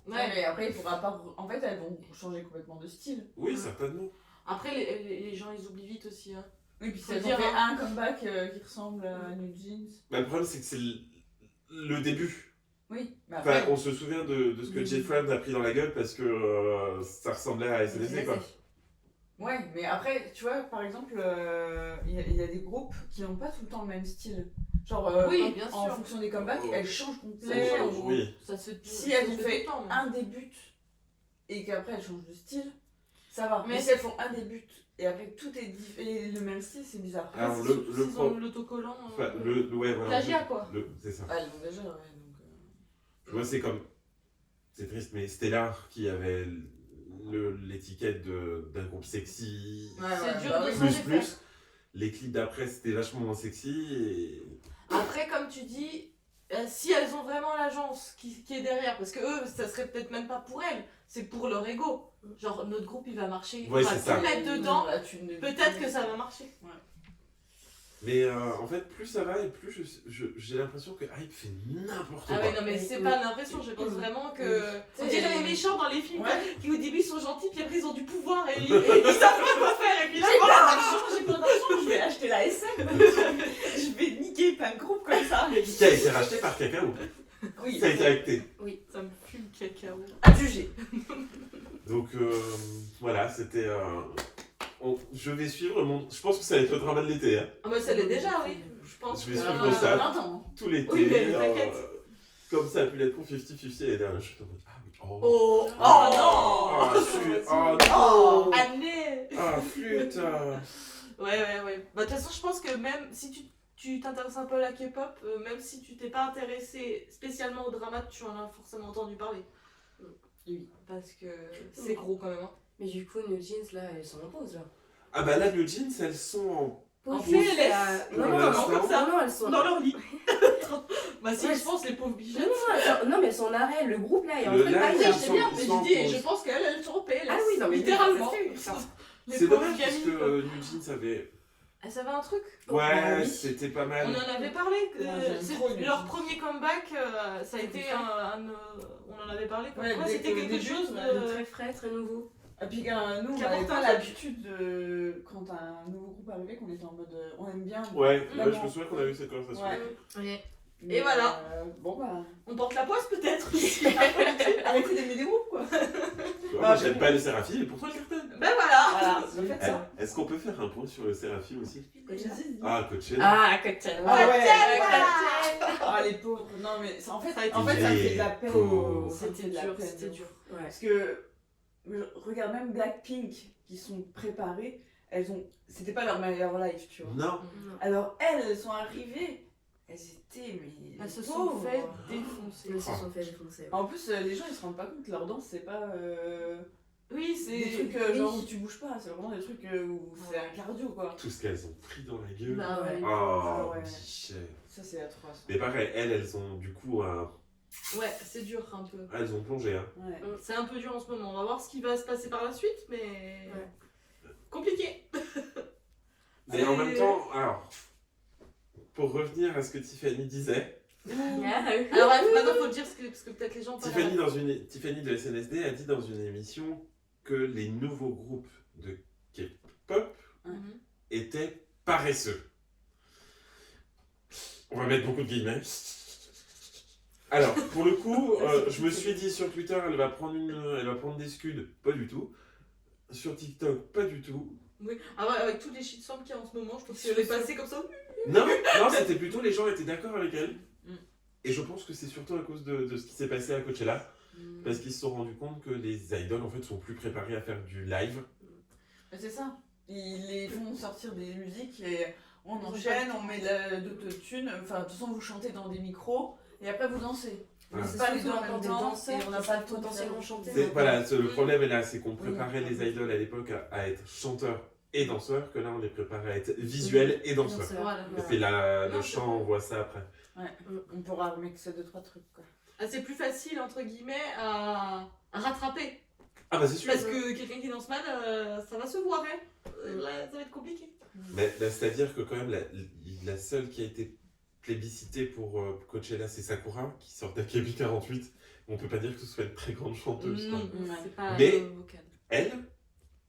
Ouais. mais après il faudra pas. En fait, elles vont changer complètement de style. Oui certainement. Après, les gens, ils oublient vite aussi. Hein. Oui, puis si Faut elles ont dire, fait hein. un comeback qui ressemble à New Jeans. Bah, le problème c'est que c'est le début. Oui, mais Enfin, après. on se souvient de ce que Jeff Friend a pris dans la gueule parce que ça ressemblait à SNSD quoi. Ouais, mais après, tu vois, par exemple, il y a des groupes qui n'ont pas tout le temps le même style. Genre, Oui, bien en sûr. fonction des comebacks, Oh. elles changent Ça complètement. change. Oui. Ça se Si ça elles se ont fait fait tout le temps, mais- un début et qu'après elles changent de style, ça va. Mais Mais si elles font un début et après tout est et le même style, c'est bizarre. Alors, Ouais, le- surtout le s'ils pro- ont l'autocollant. Enfin, ouais, voilà. Plagiat, quoi. C'est ça. Ah, elles l'ont déjà, ouais. Donc, Moi, c'est comme. C'est triste, mais Stellar qui avait l'étiquette d'un groupe sexy. C'est dur bah de oui. s'en Plus, défaire. Les clips d'après, c'était vachement moins sexy. Et... Après, comme tu dis, si elles ont vraiment l'agence qui est derrière, parce que eux, ça serait peut-être même pas pour elles, c'est pour leur ego. Genre, notre groupe, il va marcher, Ouais, on va c'est ça. tout mettre dedans, là, tu ne- peut-être que ça va marcher. Mais en fait, plus ça va et plus j'ai l'impression que Hype fait n'importe Ah quoi. ouais, non, mais c'est pas l'impression, je pense vraiment que. On dirait les méchants dans les films, Ouais. qui au début ils sont gentils, puis après ils ont du pouvoir et ils savent pas quoi faire, et puis là, J'ai plein d'argent, je vais acheter la SM. Je vais niquer plein de groupes comme ça. Qui a été racheté par Kakao. Oui, Ça a été acté. oui, ça me fume Quel chaos. À juger. Donc voilà, c'était. Je vais suivre mon. Je pense que ça va être le drama de l'été. Hein. Ah, bah, ça l'est déjà, oui. Je pense Je vais que- suivre ça. Printemps. Tout l'été. Oui, mais t'inquiète. Comme ça a pu l'être pour 50-50 l'année dernière. Je suis en mode. Ah oui. Oh, Oh non. Ah, Oh. non. Année. Ah, flûte. Ouais. Bah, de toute façon, je pense que même si tu t'intéresses un peu à la K-pop, même si tu t'es pas intéressé spécialement au drama, tu en as forcément entendu parler. Oui. Parce que c'est gros quand même. Hein. Mais du coup, New Jeans, là, elles sont en pause, là. Ah bah là, New Jeans, elles sont en. En Pause, PLS. Non, Pour non, l'instant. comme ça. Non, elles sont... Dans leur lit. Bah si, Ouais, je pense les pauvres Non, bichettes. non, mais elles sont en arrêt. Le groupe, là, est en Le train de live, Oui, partir. je sais bien, ils mais sont en je dis, pause. je pense qu'elles sont en PLS. Ah oui, non, mais littéralement. c'est sûr, ça. Les C'est pauvres dommage parce gamines. que New Jeans avait. Ah, ça va un truc. Ouais, oui. c'était pas On mal. en avait parlé. j'aime C'est trop New leur Jeans. premier comeback, ça a été on en avait parlé. Comme Ouais, quoi, dès c'était que quelque des chose choses, de. Très frais, très nouveau. Et puis nous, on Qui n'avait apporte pas un truc. l'habitude de. Quand un nouveau groupe arrivait, qu'on était en mode. On aime bien. Ouais, Mmh. ouais, je me souviens qu'on a eu cette conversation. Ouais. Et voilà. Bon bah. On porte la poisse peut-être. Arrêtez d'aimer des groupes quoi. Tu vois, moi, j'aime pas les Seraphim et pourtant le carton. Ben voilà. Voilà, vous faites ça. Est-ce qu'on peut faire un point sur le Seraphim aussi Vas-y. Ah, Coachella. Ah, Coachella. Ah ouais. Coachella. Ah les pauvres. Non mais en fait, Ça a été ça me fait de la Les peine. pauvres. Ça me fait de la peine. C'était dur. Ouais. Parce que regarde même Blackpink qui sont préparées, c'était pas leur meilleur live, tu vois. Non. Alors elles sont arrivées, elles étaient mais Elles se sont pauvres. fait défoncer. Ils se sont fait défoncer. En plus les gens ils se rendent pas compte, leur danse c'est pas Oui, des c'est. trucs genre où tu bouges pas, c'est vraiment des trucs où c'est un cardio quoi. Tout ce qu'elles ont pris dans la gueule. Bah ouais. Oh, ouais. bichette. Ça c'est atroce. Mais pareil, elles ont du coup. Ouais, c'est dur un peu. Elles ont plongé. Hein. Ouais. C'est un peu dur en ce moment. On va voir ce qui va se passer par la suite, mais. Compliqué. Mais en même temps, alors. Pour revenir à ce que Tiffany disait, Alors, maintenant, faut le dire parce que peut-être les gens. Tiffany de SNSD a dit dans une émission que les nouveaux groupes de K-pop Mhm. étaient paresseux. On va mettre beaucoup de guillemets. Alors, pour le coup, je me suis dit sur Twitter, elle va prendre des scuds. Pas du tout. Sur TikTok, pas du tout. Oui. Ah ouais, avec tous les shitstorms qu'il y a en ce moment, je pense qu'elle est passée comme ça. Non, c'était plutôt les gens étaient d'accord avec elle. Mm. Et je pense que c'est surtout à cause de ce qui s'est passé à Coachella. Parce qu'ils se sont rendus compte que les idoles en fait sont plus préparés à faire du live. Mais c'est ça. Ils les font sortir des musiques et on enchaîne, on met de l'autotune. Enfin, de toute façon, vous chantez dans des micros et après vous dansez. Ouais. C'est pas les deux en même même des temps danseurs et on n'a qui pas savent le temps potentiellement de chanter. Voilà, le problème est là, c'est qu'on préparait Oui. les idoles à l'époque à être chanteurs et danseurs, que là on les prépare à être visuels et danseurs. Voilà. Et puis là, Non, le c'est chant, bon. on voit ça après. On pourra remixer 2-3 trucs quoi. Ah, c'est plus facile, entre guillemets, à rattraper. Ah bah c'est sûr. Parce que quelqu'un qui danse mal, ça va se voir, hein. Là, ça va être compliqué. Mais là, c'est-à-dire que quand même, la seule qui a été plébiscitée pour Coachella, c'est Sakura, qui sort d'AKB48. On peut pas dire que ce soit une très grande chanteuse. quoi. Non, Ouais. c'est pas Mais- vocal.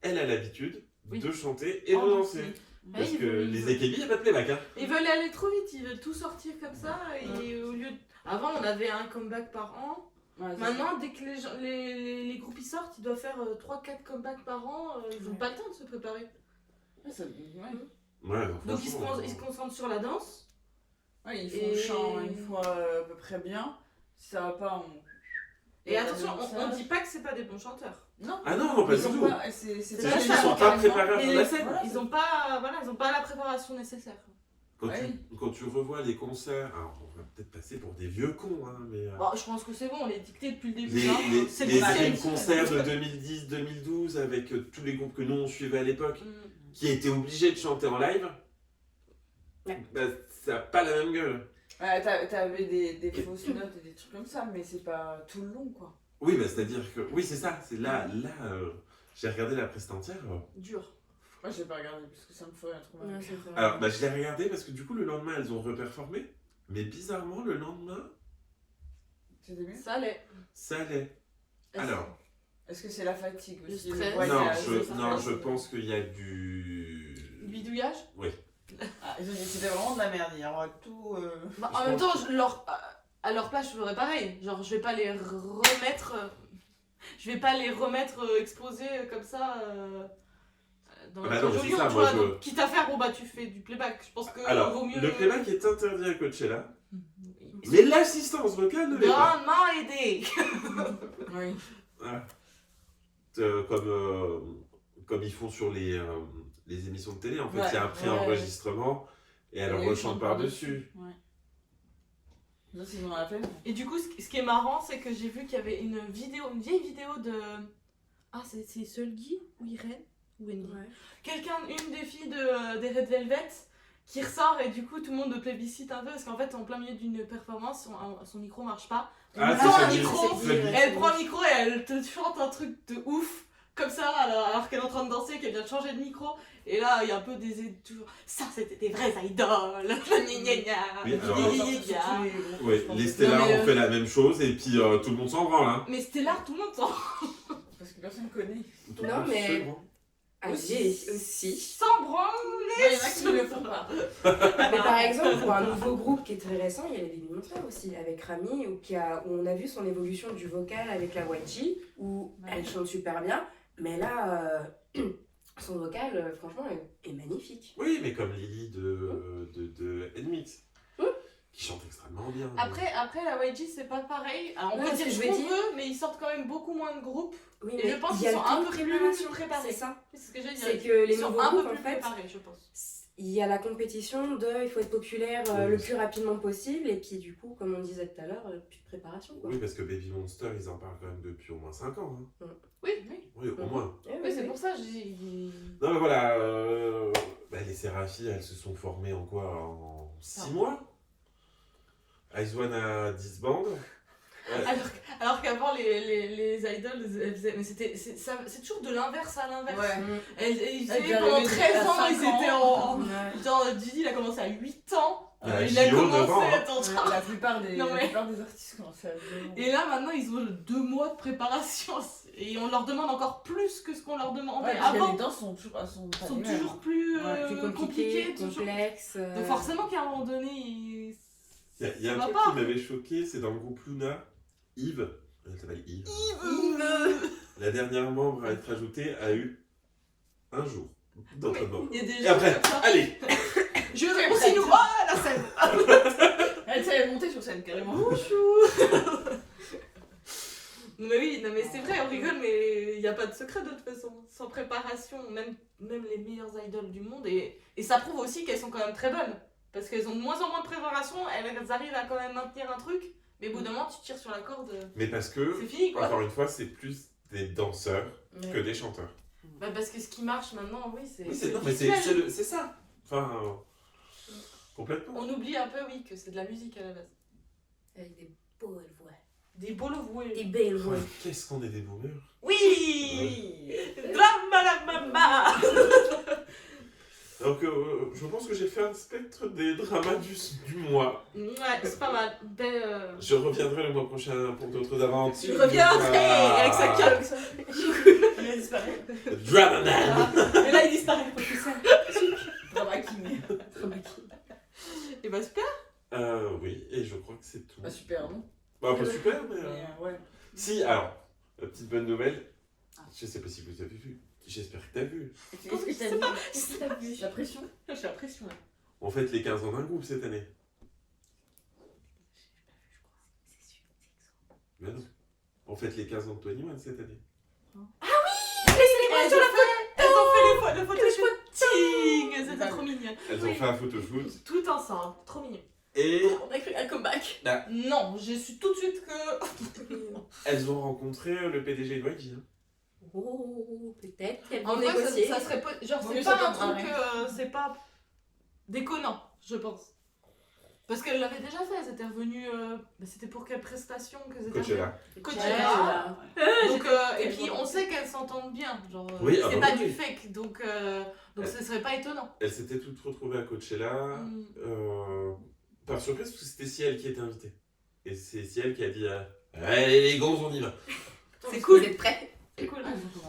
Elle a l'habitude Oui. de chanter et de En danser. musique. Parce ils que veulent- les AKB, il n'y a pas de playback. Hein. Ils veulent aller trop vite, ils veulent tout sortir comme ça. Et au lieu de... Avant, on avait un comeback par an. Ouais, c'est Maintenant, dès que les groupes ils sortent, ils doivent faire 3-4 comebacks par an. Ils n'ont Ouais. pas le temps de se préparer. ça. Ouais, ça- ouais. Ouais, Donc ils franchement, se concentrent sur la danse. Ouais, ils font Et- le chant une fois à peu près bien. Si ça va pas, on. Et attention, on dit pas que c'est pas des bons chanteurs. Non. Ah non, pas Ils du ont tout. pas- c'est C'est pas juste ça, qu'ils sont pas carrément. préparés à Mais faire les la scènes, voilà, ils ont pas, la préparation nécessaire. Quand, Ouais. quand tu revois les concerts, alors on va peut-être passer pour des vieux cons, hein, mais Bon, je pense que c'est bon, on est dicté depuis le début. les, hein. les, C'est les bon, Dream c'est- concerts de 2010-2012 avec tous les groupes que nous on suivait à l'époque, Mm. qui étaient obligés de chanter en live, Ouais. bah, ça n'a pas la même gueule. Ouais, t'avais des fausses notes et des trucs comme ça, mais c'est pas tout le long quoi. Oui, bah, c'est-à-dire que. Oui, c'est ça, c'est là, j'ai regardé la presse entière. Dur. Moi j'ai pas regardé parce que ça me ferait trop mal. Ouais, c'est vrai. Alors, bah, je l'ai regardé parce que du coup, le lendemain, elles ont reperformé, mais bizarrement, le lendemain, C'était mieux. Ça allait. ça allait. Alors, Est-ce que c'est la fatigue Le aussi stress. voyage, non, le je stress pense qu'il y a du. Bidouillage. Oui. Ah, c'était vraiment de la merde hier. On va tout. Bah, Je en même pense temps, leur à leur place, je ferais pareil. Genre, je vais pas les remettre. Je vais pas les remettre exposés comme ça. Dans Ah bah la non, mais joli, c'est ça, tu moi, vois, donc, quitte à faire, bon bah tu fais du playback. Je pense que Alors, vaut mieux. le playback est interdit à Coachella, Oui. mais l'assistance vocale ne l'est pas. Grandement aidé. Oui. Voilà. Comme ils font sur les émissions de télé, en fait, Ouais, il y a un préenregistrement et elle Et rechante par-dessus. Ouais. Ça, c'est dans la peine. Et du coup, ce qui est marrant, c'est que j'ai vu qu'il y avait une vieille vidéo de. Ah, c'est Seulgi ou Irène ou Wendy. Quelqu'un, une des filles des Red Velvet qui ressort et du coup tout le monde plébiscite un peu parce qu'en fait en plein milieu d'une performance son micro marche pas. Ah, Elle c'est prend ça, un c'est- micro, c'est- elle prend le micro et elle te chante un truc de ouf comme ça alors qu'elle est en train de danser, qu'elle vient de changer de micro et là il y a un peu toujours ça c'était des vrais idoles. Gna, gna, gna. Oui, alors, Gna, gna, gna. Ouais, les Stellar Non, mais, ont fait la même chose et puis tout le monde s'en branle. Hein. Mais Stellar tout le monde s'en Parce que personne connaît. Non, mais- C'est bon. Aussi. s'en branle. Il y en a qui ne le font pas. Mais par exemple, pour un nouveau groupe qui est très récent, il y a les Baby Monsters aussi, avec Rami, où on a vu son évolution du vocal avec la YG, où elle chante super bien, mais là, son vocal, franchement, est magnifique. Oui, mais comme Lily de NMIX, qui chante extrêmement bien. Après la YG c'est pas pareil. Alors on Non, peut ce dire que ce je veux qu'on dire- veut, mais ils sortent quand même beaucoup moins de groupes. Oui, Et je pense il y qu'ils a sont le un temps peu de plus préparation, préparés. c'est ça. C'est ce que j'ai dit. C'est que les Ils sont nouveaux un peu groupes, plus en fait, préparés, je pense. il y a la compétition il faut être populaire le plus rapidement possible, et puis du coup, comme on disait tout à l'heure, plus de préparation, quoi. Oui, parce que Baby Monster, ils en parlent quand même depuis au moins 5 ans. Hein. Oui, oui. Oui, au moins. Oui, c'est pour ça que j'ai. Non, mais voilà, les Séraphi, elles se sont formées en quoi? En 6 mois. Ice One a 10 bandes. Ouais. Alors qu'avant les idols, elles faisaient. Mais c'est toujours de l'inverse à l'inverse. Ouais. Ils Elles faisaient pendant arrivaient 13 à ans, 5 ils étaient en. Ouais. Genre Didi il a commencé à 8 ans. Il y a Il a Gio commencé devant, à hein. être en train. La plupart des Non, mais- artistes commencent à le Et là maintenant ils ont 2 mois de préparation et on leur demande encore plus que ce qu'on leur demandait Ouais, parce que avant. les danses sont toujours, pas Sont les mêmes. toujours plus, Plus compliquées, compliqué, toujours. complexe. Donc forcément qu'à un moment donné, Il y a ça un va truc pas. qui m'avait choqué, c'est dans le groupe Luna, Yves, elle s'appelle Yves. La dernière membre à être ajoutée a eu un jour d'entraînement. Il y a des Et gens après, comme ça. allez. Je vais aussi nous voir la scène. Elle sait monter sur scène carrément. Mais oui, non mais c'est vrai, on rigole, mais il n'y a pas de secret de toute façon. Sans préparation, même les meilleures idoles du monde, et ça prouve aussi qu'elles sont quand même très bonnes. Parce qu'elles ont de moins en moins de préparation, elles arrivent à quand même maintenir un truc, mais au bout d'un moment, tu tires sur la corde, Mais parce que, c'est fini quoi. encore une fois, c'est plus des danseurs que des chanteurs. Bah parce que ce qui marche maintenant, oui, c'est Oui, c'est non, le mais visuel. c'est ça. Enfin, complètement. On oublie un peu, oui, que c'est de la musique à la base. Avec des belles voix. Des beaux voués. Des belles voix. Qu'est-ce qu'on est des boomers. Oui. Drama la mama. Donc, je pense que j'ai fait un spectre des dramas du mois. Ouais, c'est pas mal. Je reviendrai le mois prochain pour d'autres aventures. Je reviendrai avec sa Ah, queue. Il a disparu. Drama Man. Et là, il disparaît. Drama King. Et bah super. Oui, et je crois que c'est tout. Pas super, non? Bah, pas super, mais. Mais ouais. Si, alors, la petite bonne nouvelle. Je sais pas si vous avez vu. J'espère que t'as vu. Qu'est-ce que t'as vu? La pression? J'ai l'impression. On fête les 15 ans d'un groupe cette année. Mais non. On fête les 15 ans de 21 cette année. Elles ont fait le photoshooting. C'était trop mignon. Elles ont fait un photoshoot. Tout ensemble. Trop mignon. Et On a cru un comeback. Ah. Non, je suis tout de suite que. elles ont rencontré le PDG de YG. Hein. Oh, peut-être qu'elles En vont vrai, négocier. ça serait pas. Genre, Vaut c'est mieux pas un s'attendre à truc. C'est pas déconnant, je pense. Parce qu'elle l'avait déjà fait. Elles étaient revenues. C'était pour quelle prestation qu'elles étaient Coachella. Coachella. Ouais, Donc, et puis on sait qu'elles s'entendent bien. Genre, Oui, c'est ah pas bah du oui. fake. Donc ce serait pas étonnant. Elles s'étaient toutes retrouvées à Coachella. Mm. Par surprise, parce que c'était Ciel qui était invitée. Et c'est Ciel qui a dit allez les gonzes, on y va. C'est cool. Vous êtes prêts? C'est cool.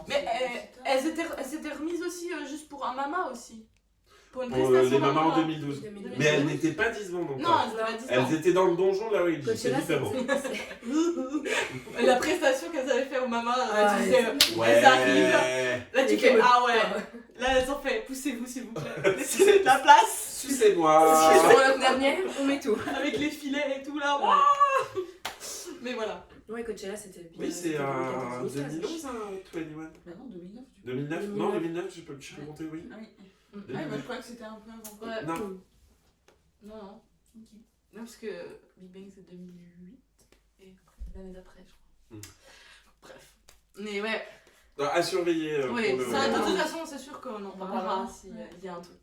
Mais elles s'étaient remises aussi juste pour un mama aussi. Pour une Pour prestation les mamans en maman. 2012. 2012. Mais elles n'étaient pas d'Island encore. Non, elles étaient pas disant. Elles étaient dans le donjon de la Ouija, c'est Coachella, différent. La prestation qu'elles avaient fait aux mamans, Ah, tu disais, Ouais. elles arrivent. Là, tu Les fais, fameux- ah ouais. Là, elles ont fait, poussez-vous s'il vous plaît. Laissez de la place. Sucez-moi. Sur notre dernière, on met tout. Avec les filets et tout là. Ouais. Wouah. Mais voilà. Ouais, Coachella, c'était bien. Oui, c'est en 2011, hein, 21. Bah non, 2009. 2009 Non, 2009, je peux compter, oui. Ah oui. Mm. Ouais, moi je crois que c'était un peu avant. Ouais. Non. Non, non. Ok. Non, parce que Big Bang c'est 2008 et l'année d'après, je crois. Mm. Bref. Mais ouais, Non, à surveiller. oui, pour le- ça, de toute façon, c'est sûr qu'on en On parlera parlera. s'il y a un truc.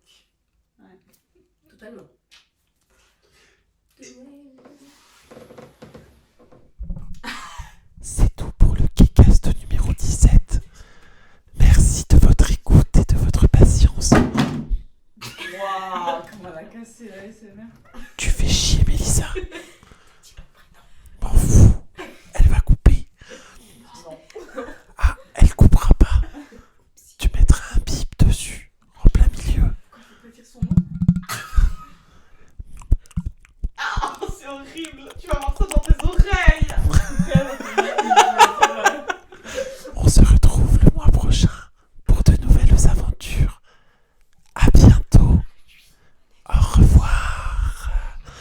Totalement. C'est tout pour le Kcast numéro 17. Merci de votre écoute et de votre patience. Waouh, comment elle a cassé la SMR. Tu fais chier, Mélissa.